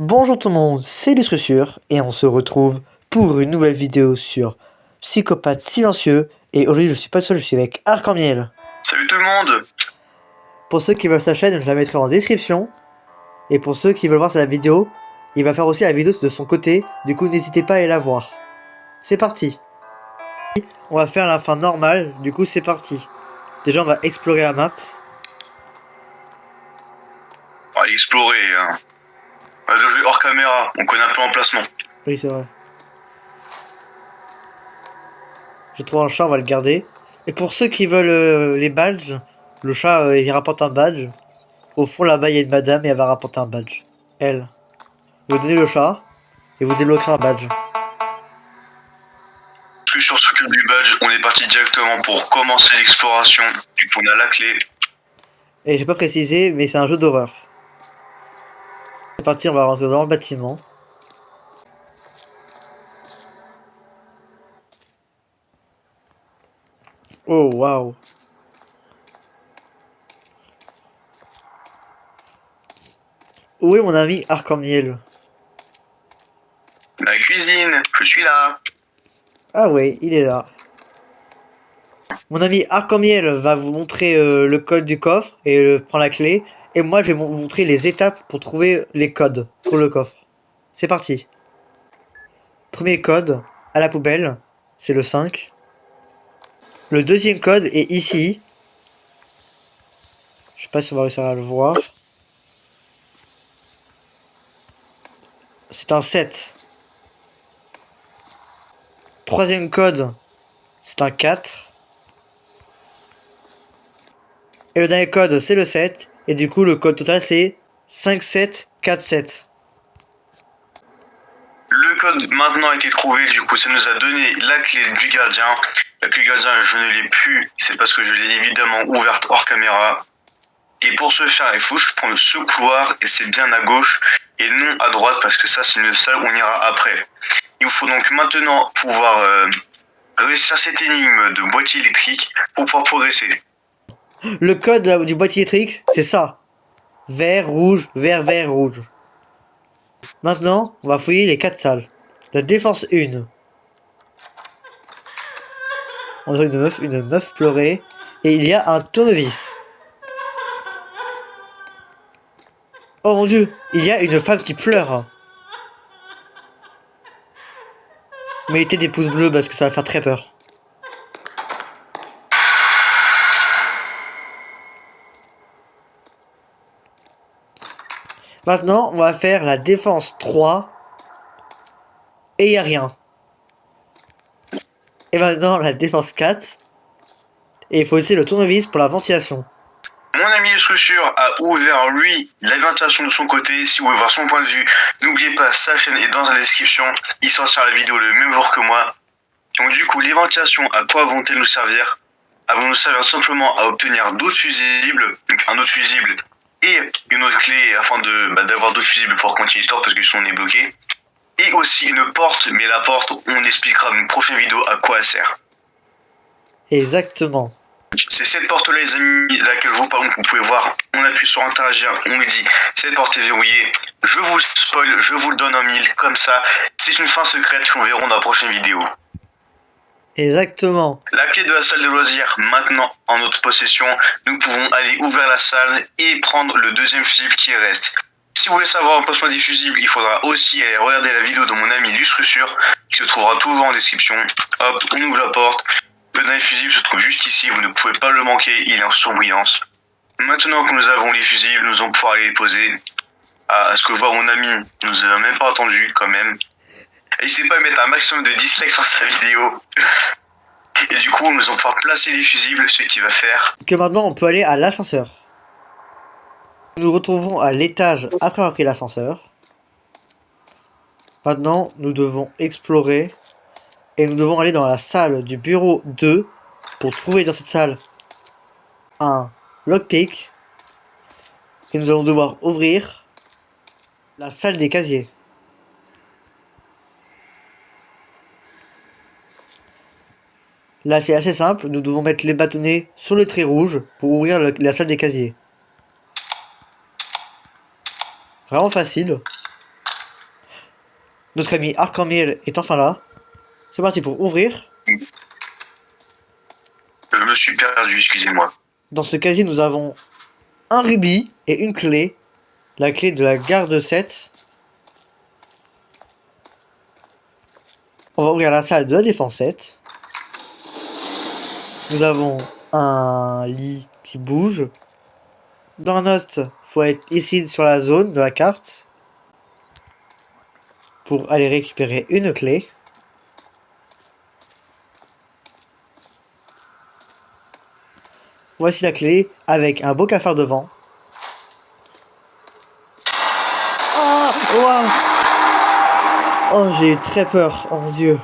Bonjour tout le monde, c'est Lustressure et on se retrouve pour une nouvelle vidéo sur Psychopathe Silencieux. Et aujourd'hui je suis pas seul, je suis avec Arc-en-Miel. Salut tout le monde. Pour ceux qui veulent sa chaîne, je la mettrai en description. Et pour ceux qui veulent voir sa vidéo, il va faire aussi la vidéo de son côté, du coup n'hésitez pas à aller la voir. C'est parti. On va faire la fin normale, du coup c'est parti. Déjà on va explorer la map. On va aller explorer. On va jouer hors caméra, on connaît un peu l'emplacement. Oui c'est vrai. J'ai trouvé un chat, on va le garder. Et pour ceux qui veulent les badges, le chat il rapporte un badge. Au fond là-bas il y a une madame et elle va rapporter un badge. Elle. Vous donnez le chat et vous débloquerez un badge. Plus sur ce que du badge, on est parti directement pour commencer l'exploration. Du coup on a la clé. Et j'ai pas précisé mais c'est un jeu d'horreur. C'est parti, on va rentrer dans le bâtiment. Oh waouh. Où est mon ami Arc-en-Miel? La cuisine, je suis là. Ah ouais, il est là. Mon ami Arc-en-Miel va vous montrer le code du coffre et prend la clé. Et moi je vais vous montrer les étapes pour trouver les codes pour le coffre. C'est parti. Premier code, à la poubelle, c'est le 5. Le deuxième code est ici. Je sais pas si on va réussir à le voir. C'est un 7. Troisième code, c'est un 4. Et le dernier code, c'est le 7. Et du coup, le code total, c'est 5747. Le code maintenant a été trouvé, du coup ça nous a donné la clé du gardien. La clé du gardien je ne l'ai plus, c'est parce que je l'ai évidemment ouverte hors caméra. Et pour ce faire, il faut que je prenne ce couloir et c'est bien à gauche et non à droite parce que ça c'est une salle où on ira après. Il vous faut donc maintenant pouvoir réussir cette énigme de boîtier électrique pour pouvoir progresser. Le code du boîtier électrique, c'est ça. Vert, rouge, vert, vert, rouge. Maintenant, on va fouiller les 4 salles. La défense 1. On a une meuf pleurée. Et il y a un tournevis. Oh mon dieu, il y a une femme qui pleure. Mettez des pouces bleus parce que ça va faire très peur. Maintenant, on va faire la défense 3. Et il n'y a rien. Et maintenant, la défense 4. Et il faut utiliser le tournevis pour la ventilation. Mon ami Lustressure a ouvert lui la ventilation de son côté. Si vous voulez voir son point de vue, n'oubliez pas, sa chaîne est dans la description. Il sortira la vidéo le même jour que moi. Donc du coup, les ventilations, à quoi vont-elles nous servir? Elles vont nous servir simplement à obtenir d'autres fusibles, donc un autre fusible et une autre clé afin d'avoir d'autres fusibles pour continuer l'histoire parce que sinon on est bloqué. Et aussi une porte, mais la porte, on expliquera dans une prochaine vidéo à quoi elle sert. Exactement. C'est cette porte-là, les amis, laquelle je vous parle. Vous pouvez voir, on appuie sur interagir, on me dit cette porte est verrouillée. Je vous spoil, je vous le donne en mille, comme ça. C'est une fin secrète qu'on verra dans la prochaine vidéo. Exactement. La clé de la salle de loisirs maintenant en notre possession. Nous pouvons aller ouvrir la salle et prendre le deuxième fusible qui reste. Si vous voulez savoir l'emplacement des fusibles, il faudra aussi aller regarder la vidéo de mon ami Lustressure qui se trouvera toujours en description. Hop, on ouvre la porte. Le dernier fusible se trouve juste ici, vous ne pouvez pas le manquer, il est en surbrillance. Maintenant que nous avons les fusibles, nous allons pouvoir aller les poser. À ce que je vois, mon ami nous a même pas attendu quand même. N'hésitez pas à mettre un maximum de dislikes sur sa vidéo. Et du coup, nous allons pouvoir placer les fusibles, ce qui va faire que maintenant on peut aller à l'ascenseur. Nous nous retrouvons à l'étage après avoir pris l'ascenseur. Maintenant, nous devons explorer et nous devons aller dans la salle du bureau 2 pour trouver dans cette salle un lockpick. Et nous allons devoir ouvrir la salle des casiers. Là, c'est assez simple. Nous devons mettre les bâtonnets sur le trait rouge pour ouvrir la salle des casiers. Vraiment facile. Notre ami Arc-en-Miel est enfin là. C'est parti pour ouvrir. Je me suis perdu, excusez-moi. Dans ce casier, nous avons un rubis et une clé. La clé de la garde 7. On va ouvrir la salle de la défense 7. Nous avons un lit qui bouge. Dans la note, faut être ici sur la zone de la carte pour aller récupérer une clé. Voici la clé avec un beau cafard devant. Oh, wow. Oh, j'ai eu très peur. Oh mon dieu.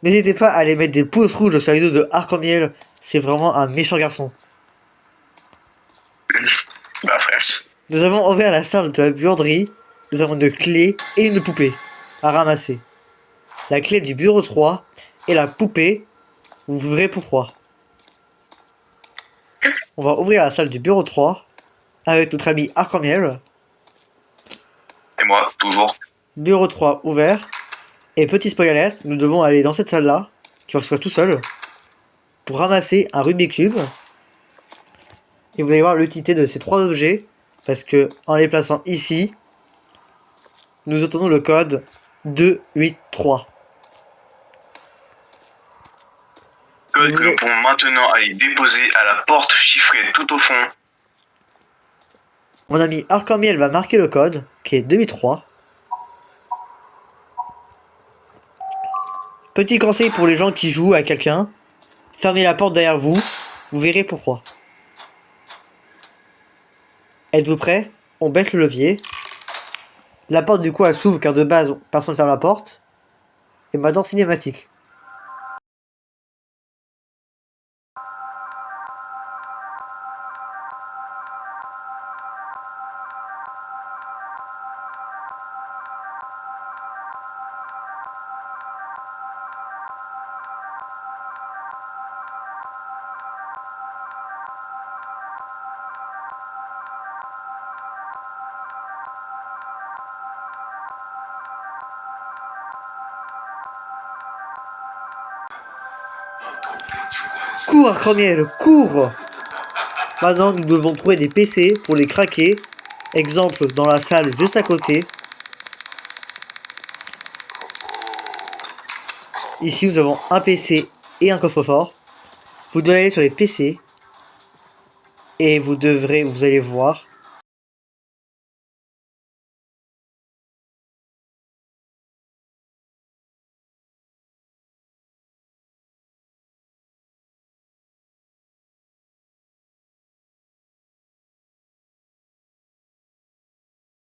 N'hésitez pas à aller mettre des pouces rouges sur la vidéo de Arc-en-Miel. C'est vraiment un méchant garçon. Bah frère. Nous avons ouvert la salle de la buanderie. Nous avons une clé et une poupée à ramasser. La clé du bureau 3 et la poupée, vous verrez pourquoi. On va ouvrir la salle du bureau 3 avec notre ami Arc-en-Miel. Et moi, toujours. Bureau 3 ouvert. Et petit spoiler alert, nous devons aller dans cette salle-là, qui va se faire tout seul, pour ramasser un Rubik's Cube. Et vous allez voir l'utilité de ces trois objets, parce que en les plaçant ici, nous obtenons le code 283. Code que nous pouvons maintenant aller déposer à la porte chiffrée tout au fond. Mon ami Arc-en-Miel va marquer le code, qui est 283. Petit conseil pour les gens qui jouent à quelqu'un, fermez la porte derrière vous, vous verrez pourquoi. Êtes-vous prêts? On baisse le levier. La porte du coup elle s'ouvre car de base personne ne ferme la porte. Et maintenant cinématique. Cours Arc-en-Miel, cours! Maintenant nous devons trouver des PC pour les craquer. Exemple dans la salle juste à côté. Ici nous avons un PC et un coffre-fort. Vous devez aller sur les PC. Et vous allez voir.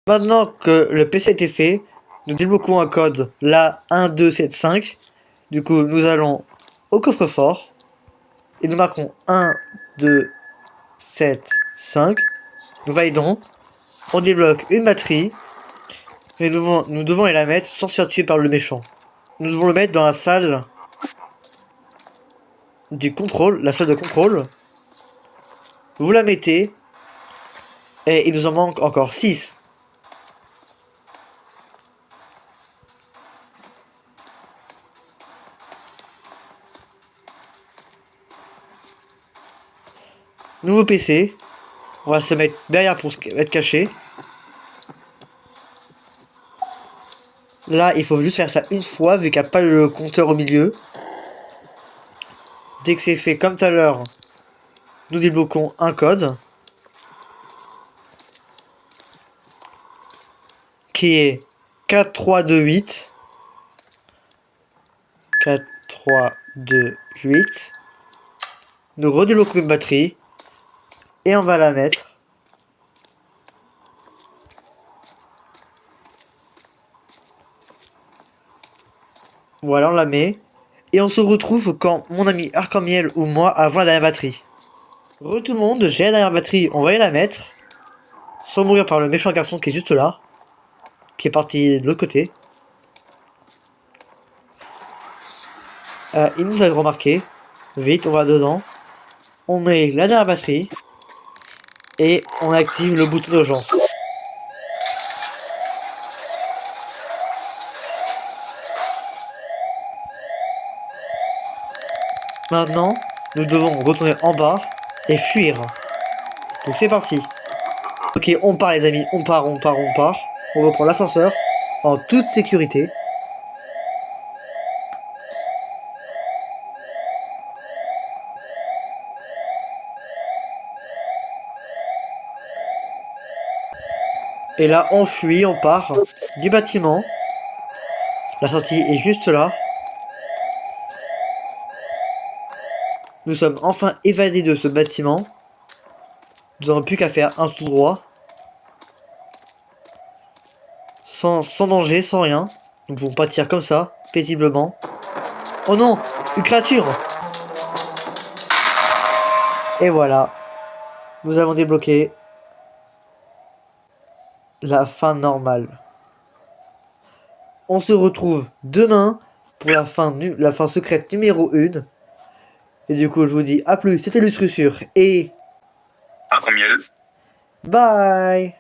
Maintenant que le PC a été fait, nous débloquons un code là 1275. Du coup nous allons au coffre-fort. Et nous marquons 1, 2, 7, 5. Nous validons. On débloque une batterie. Et nous devons aller la mettre sans se faire tuer par le méchant. Nous devons le mettre dans la salle du contrôle, la salle de contrôle. Vous la mettez. Et il nous en manque encore 6. Nouveau PC. On va se mettre derrière pour être caché. Là, il faut juste faire ça une fois, vu qu'il n'y a pas le compteur au milieu. Dès que c'est fait comme tout à l'heure, nous débloquons un code. Qui est 4328. 4328. Nous redébloquons une batterie. Et on va la mettre. Voilà, on la met. Et on se retrouve quand mon ami Arc-en-Miel ou moi avons la dernière batterie. Re tout le monde, j'ai la dernière batterie, on va aller la mettre. Sans mourir par le méchant garçon qui est juste là. Qui est parti de l'autre côté. Il nous a remarqué. Vite, on va dedans. On met la dernière batterie. Et on active le bouton d'urgence. Maintenant, nous devons retourner en bas et fuir. Donc c'est parti. Ok, on part les amis, on part. On reprend l'ascenseur en toute sécurité. Et là, on fuit, on part du bâtiment. La sortie est juste là. Nous sommes enfin évadés de ce bâtiment. Nous n'avons plus qu'à faire un tout droit. Sans danger, sans rien. Nous pouvons partir comme ça, paisiblement. Oh non, une créature! Et voilà, nous avons débloqué la fin normale. On se retrouve demain pour la fin secrète numéro 1. Et du coup, je vous dis à plus, c'était Lustrusure et À combien? bye!